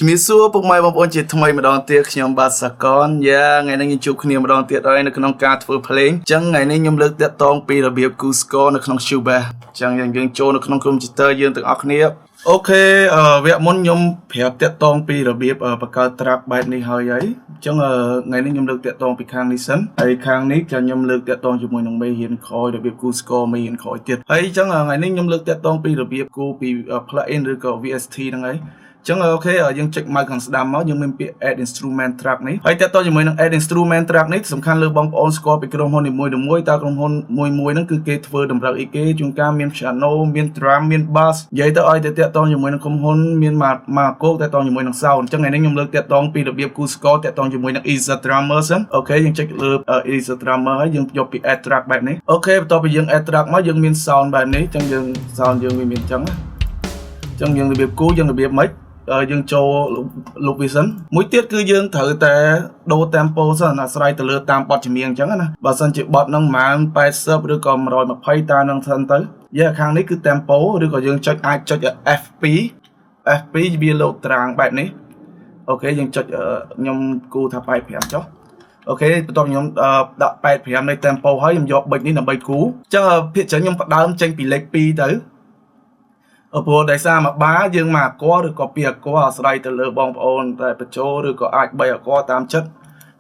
ជំរាបសួរពុកម៉ែបងប្អូនជាថ្មីម្ដងទៀតខ្ញុំបាទសាកនថ្ងៃនេះខ្ញុំជួបគ្នាម្ដងទៀតហើយនៅក្នុងការធ្វើភ្លេងអញ្ចឹងថ្ងៃនេះខ្ញុំលើកតាក់ទងពីរបៀបគូស្គរនៅក្នុង Cubase អញ្ចឹងយើងចូលនៅក្នុង computer យើងទាំងអស់គ្នាអូខេវគ្គមុនខ្ញុំប្រាប់តាក់ទងពីរបៀបបង្កើត track បែបនេះហើយអញ្ចឹងថ្ងៃនេះខ្ញុំលើកតាក់ទងពីខាងនេះសិនហើយខាងនេះខ្ញុំលើកតាក់ទងជាមួយនឹងមេរៀនក្រោយរបៀបគូស្គរមេរៀនក្រោយទៀតហើយអញ្ចឹងថ្ងៃនេះខ្ញុំលើកតាក់ទងពីរបៀបគូពី plugin ឬក៏ VST ហ្នឹងហើយចឹងអូខេយើងចុចមកខាងស្ដាំមកយើងមានពាក្យ add instrument track នេះហើយតើតើជាមួយនឹង add instrument track នេះសំខាន់លើបងប្អូនស្គាល់ពីក្រុមហ៊ុននីមួយៗតើក្រុមហ៊ុនមួយហ្នឹងគឺគេធ្វើតម្រូវអីគេជួនកាលមាន piano មាន drum មាន bass និយាយទៅឲ្យទៅតើជាមួយនឹងក្រុមហ៊ុនមានមកគោកតើជាមួយនឹង sound អញ្ចឹងថ្ងៃនេះខ្ញុំលើកតើពីរបៀបគូស្គរតើជាមួយនឹង Easy Drummer សិនអូខេយើងចុចលើ Easy Drummer ហើយយើងយកពី add track បែបនេះអូខេបន្ទាប់ពីយើង add track មកយើងមាន sound បែបនេះអញ្ចឹងយើង sound យើងមានអញ្ចឹងយើងរបៀបគូយើងរបៀបម៉េចយើងចូលលោកវាសិនមួយទៀតគឺយើងត្រូវតែដូរ tempo សិនអាស្រ័យទៅលើតាមបទចម្រៀងអញ្ចឹងណាបើសិនជាបទហ្នឹងប្រហែល80ឬក៏120តានឹងសិនទៅខាងនេះគឺ tempo ឬក៏យើងអាចចុច F2 វាលោកត្រាងបែបនេះអូខេយើងចុចខ្ញុំគូថា85ចុះអូខេបន្ទាប់ខ្ញុំដាក់85នៃ tempo ហើយខ្ញុំយកប៊ិចនេះដើម្បីគូអញ្ចឹងភាគច្រើនខ្ញុំផ្ដើមចេញពីលេខ2ទៅព្រោះដោយសារមួយបាយើងមកអក្សរឬក៏ពីអក្សរអាស្រ័យទៅលើបងប្អូនតែបញ្ចូលឬក៏អាច3អក្សរតាមចិត្ត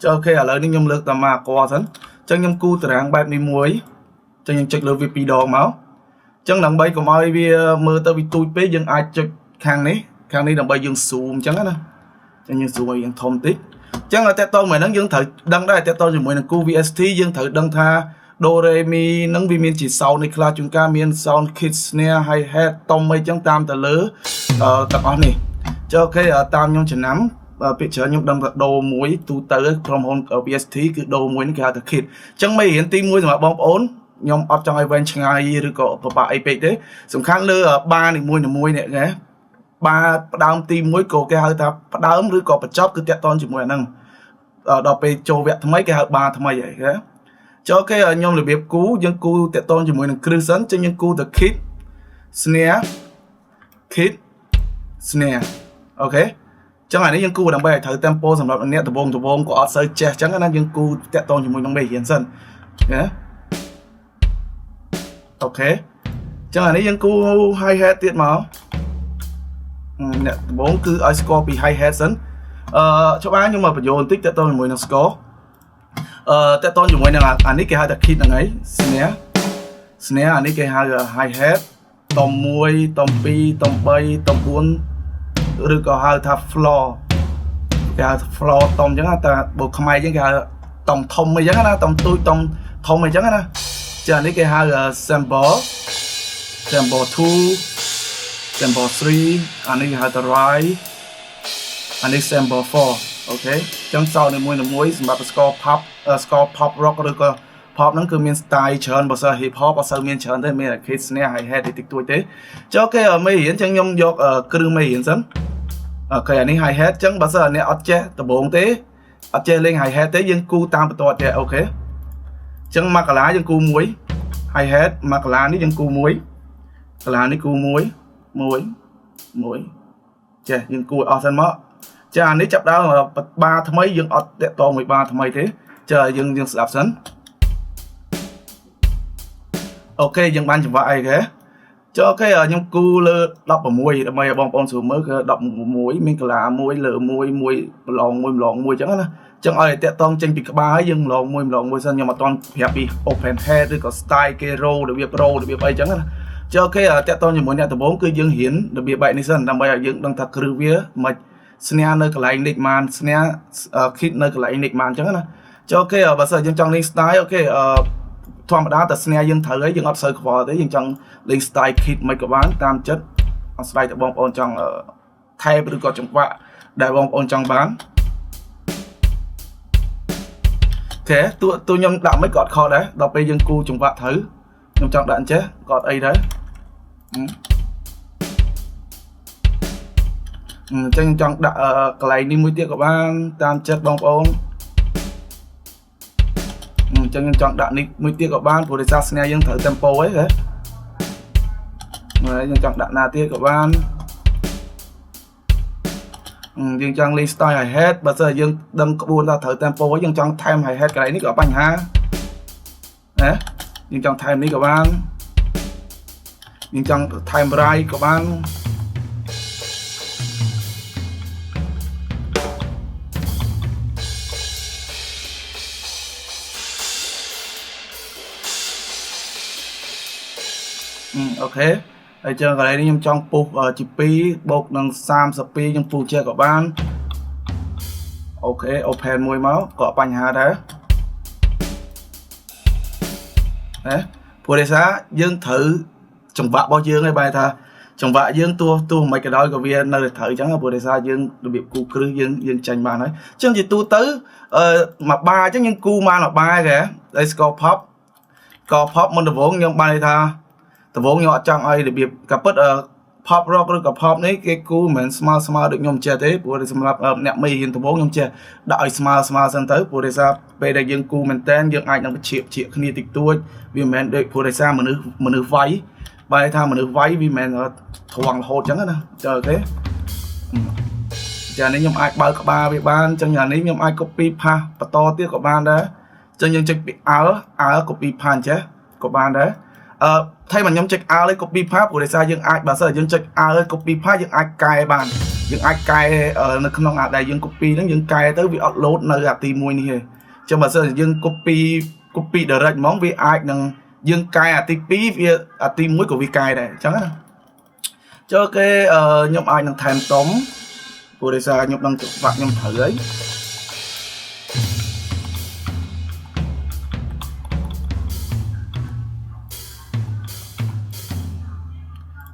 ចុះអូខេឥឡូវនេះខ្ញុំលើកតែមកអក្សរសិនអញ្ចឹងខ្ញុំគូតារាងបែបនេះមួយអញ្ចឹងខ្ញុំចុចលើវា2ដងមកអញ្ចឹងដើម្បីកុំឲ្យវាមើលទៅវាទូចពេកយើងអាចចុចខាងនេះដើម្បីយើង zoom អញ្ចឹងណាអញ្ចឹងយើង zoom ឲ្យយើងធំតិចអញ្ចឹងតើតើមួយហ្នឹងយើងត្រូវដឹងដែរតើតើជាមួយនឹងគូ VST យើងត្រូវដឹងថាដូរ៉េមីនឹងវាមានជា sound នៃខ្លះជួនកាលមាន sound kick snare hi hat តុំអីចឹងតាមទៅលើទាំងអស់នេះចុះអូខេតាមខ្ញុំចំណាំពាក្យច្រើនខ្ញុំដឹងថាដូរមួយទូទៅក្រុមហ៊ុន VST គឺដូរមួយនេះគេហៅថា kick អញ្ចឹងមេរៀនទី1សម្រាប់បងប្អូនខ្ញុំអត់ចង់ឲ្យវែងឆ្ងាយឬក៏ពិបាកអីពេកទេសំខាន់លើបានីមួយនេះណាបាផ្ដើមទី1ក៏គេហៅថាផ្ដើមឬក៏បញ្ចប់គឺតាក់ទងជាមួយអាហ្នឹងដល់ពេលចូលវគ្គថ្មីគេហៅបាថ្មីហើយណាចុះអូខេខ្ញុំរបៀបគូយើងគូតាក់ទងជាមួយនឹងគ្រឹះសិនចឹងយើងគូទៅ kick snare អូខេចឹងអានេះយើងគូដើម្បីឲ្យត្រូវ tempo សម្រាប់អ្នកដំបងក៏អត់សូវចេះចឹងណាយើងគូតាក់ទងជាមួយនឹងមេរៀនសិនណាអូខេចឹងអានេះយើងគូ hi hat ទៀតមកអ្នកដំបងគឺឲ្យស្គាល់ពី hi hat សិនច្បាស់ខ្ញុំមកបញ្យល់បន្តិចតាក់ទងជាមួយនឹង score តើតជាមួយនឹងអានេះគេហៅថា kick ហ្នឹងហើយ snare អានេះគេហៅ hi hat តុំ1តុំ2តុំ3តុំ4ឬក៏ហៅថា floor គេហៅ floor តុំអញ្ចឹងតែបើខ្មែរយើងគេហៅតុំធំអីចឹងណាតុំទូចតុំធំអីចឹងណាចានេះគេហៅ sample 2 sample 3អានេះគេហៅថា right អានេះ sample 4អូខេអញ្ចឹងសោនីមួយសម្រាប់ score pop rock ឬក៏ pop ហ្នឹងគឺមាន style ច្រើនបើសិន hip hop អត់សូវមានច្រើនទេមានតែ kick snare hi hat តិចតួចទេចុះអូខេមេរៀនអញ្ចឹងខ្ញុំយកគ្រឹះមេរៀនសិនអូខេអានេះ hi hat អញ្ចឹងបើសិនអ្នកអត់ចេះដំបូងទេអត់ចេះលេង hi hat ទេយើងគូតាមបន្ទាត់ទេអូខេអញ្ចឹងមកកាឡាយើងគូ1 hi hat មកកាឡានេះយើងគូ1កាឡានេះគូ1ចេះយើងគូឲ្យអស់សិនមកចានេះចាប់ដើមបាថ្មីយើងអត់តាក់ទងមួយបាថ្មីទេចាយើងស្ដាប់សិនអូខេយើងបានចង្វាក់អីគេចុះអូខេខ្ញុំគូលើ16ដើម្បីឲ្យបងប្អូនស្រួលមើលគឺ16មានកាឡា1លើ1ប្រឡង1អញ្ចឹងណាអញ្ចឹងឲ្យតាក់ទងចេញពីក្បាលហើយយើងម្លង1សិនខ្ញុំអត់ទាន់ប្រាប់ពី open head ឬក៏ style គេ roll របៀបអីអញ្ចឹងណាចុះអូខេតាក់ទងជាមួយអ្នកដំបូងគឺយើងរៀនរបៀបបែបនេះសិនដើម្បីឲ្យយើងដឹងថាគ្រឹះវាមិនsnare នៅកន្លែងនេះបាន snare kick នៅកន្លែងនេះបានអញ្ចឹងណាចុះអូខេបើសិនយើងចង់លេង style អូខេធម្មតាតែ snare យើងត្រូវហើយយើងអត់សូវខ្វល់ទេយើងចង់លេង style kick មិនក៏បានតាមចិត្តអាស្រ័យទៅបងប្អូនចង់ថែបឬក៏ចង្វាក់ដែលបងប្អូនចង់បានអូខេតួខ្ញុំដាក់មិនក៏អត់ខុសដែរដល់ពេលយើងគូចង្វាក់ត្រូវខ្ញុំចង់ដាក់អញ្ចេះក៏អត់អីដែរអញ្ចឹងចង់ដាក់កន្លែងនេះមួយទៀតក៏បានតាមចិត្តបងប្អូនអញ្ចឹងខ្ញុំចង់ដាក់នេះមួយទៀតក៏បានព្រោះដោយសារ snare យើងត្រូវ tempo ហ្នឹងហ៎ខ្ញុំចង់ដាក់ណាទៀតក៏បាន យើងចង់លេង style hi hat បើសិនយើងដឹងក្បួនថាត្រូវ tempo យើងចង់ថែម hi hat កន្លែងនេះក៏បញ្ហាណាយើងចង់ថែមនេះក៏បានយើងចង់ថែម right ក៏បានអូខេហើយចឹងកន្លែងនេះខ្ញុំចង់ពុះជា2បូកនឹង32ខ្ញុំពុះចេះក៏បានអូខេ open មួយមកក៏បញ្ហាដែរព្រោះដោយសារយើងត្រូវចង្វាក់របស់យើងឯងបែរថាចង្វាក់យើងទោះមិនក៏ដោយក៏វានៅតែត្រូវអញ្ចឹងព្រោះដោយសារយើងរបៀបគូគ្រឹះយើងចាញ់បានហើយអញ្ចឹងជាទូទៅមួយបាអញ្ចឹងយើងគូបានមួយបាគេហើយ score pop មុនដំបូងខ្ញុំបានថាដំបូងខ្ញុំអត់ចង់ឲ្យរបៀបក៏ពិតpop rock ឬក៏ pop នេះគេគូមិនស្មើដូចខ្ញុំចេះទេព្រោះសម្រាប់អ្នកមេរៀនដំបូងខ្ញុំចេះដាក់ឲ្យស្មើសិនទៅព្រោះដោយសារពេលដែលយើងគូមែនតើយើងអាចនឹងជាគ្នាតិចតួចវាមិនមែនដូចព្រោះដោយសារមនុស្សវាយបែរថាមនុស្សវាយវាមិនមែនត្រង់រហូតអញ្ចឹងណាចាអូខេចានេះខ្ញុំអាចបើកក្បាលវាបានអញ្ចឹងយ៉ាងនេះខ្ញុំអាច copy paste បន្តទៀតក៏បានដែរអញ្ចឹងយើងចុចពី alt copy paste ចេះក៏បានដែរថៃមកខ្ញុំចុច alt ឲ្យ copy paste ព្រោះដោយសារយើងអាចបើសិនយើងចុច alt ឲ្យ copy paste យើងអាចកែបានយើងអាចកែនៅក្នុងអាដែលយើង copy ហ្នឹងយើងកែទៅវាអត់ load នៅអាទី1នេះទេអញ្ចឹងបើសិនយើង copy direct ហ្មងវាអាចនឹងយើងកែអាទី2វាអាទី1ក៏វាកែដែរអញ្ចឹងណាចូលគេខ្ញុំអាចនឹងថែមតុំព្រោះដោយសារខ្ញុំដឹងច្បាប់ខ្ញុំត្រូវហើយ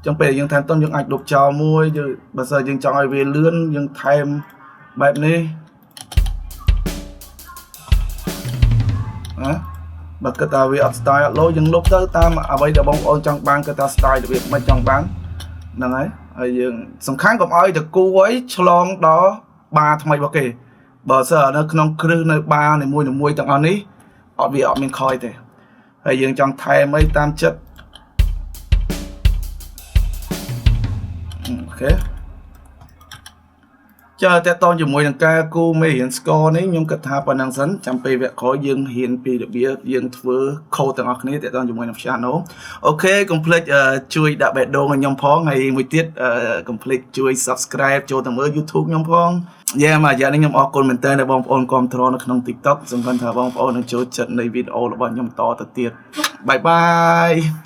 ចឹងពេលយើងថែមតុំយើងអាចលុបចោលមួយបើសិនយើងចង់ឲ្យវាលឿនយើងថែមបែបនេះបើគិតថាវាអត់ style អត់លោយើងលុបទៅតាមអ្វីដែលបងប្អូនចង់បានគិតថា style របៀបមិនចង់បានហ្នឹងហើយយើងសំខាន់កុំឲ្យតគូអីឆ្លងដល់បាថ្មីរបស់គេបើសិននៅក្នុងគ្រឹះនៅបានីមួយទាំងអស់នេះវាអត់មានខយទេហើយយើងចង់ថែមអីតាមចិត្តអូខេចាតើតជាមួយនឹងការគូមេរៀន score នេះខ្ញុំគិតថាប៉ុណ្ណឹងសិនចាំពេលវគ្គក្រោយយើងហ៊ានពីរបៀបយើងធ្វើ code ទាំងអស់គ្នាតើតជាមួយនឹង piano អូខេកុំភ្លេចជួយដាក់បេះដូងឲ្យខ្ញុំផងហើយមួយទៀតកុំភ្លេចជួយ subscribe ចូលទៅមើល YouTube ខ្ញុំផងមកយ៉ាងនេះខ្ញុំអរគុណមែនទែនដែលបងប្អូនគាំទ្រនៅក្នុង TikTok សង្ឃឹមថាបងប្អូននឹងចូលចិត្តនៃវីដេអូរបស់ខ្ញុំតទៅទៀតបាយបាយ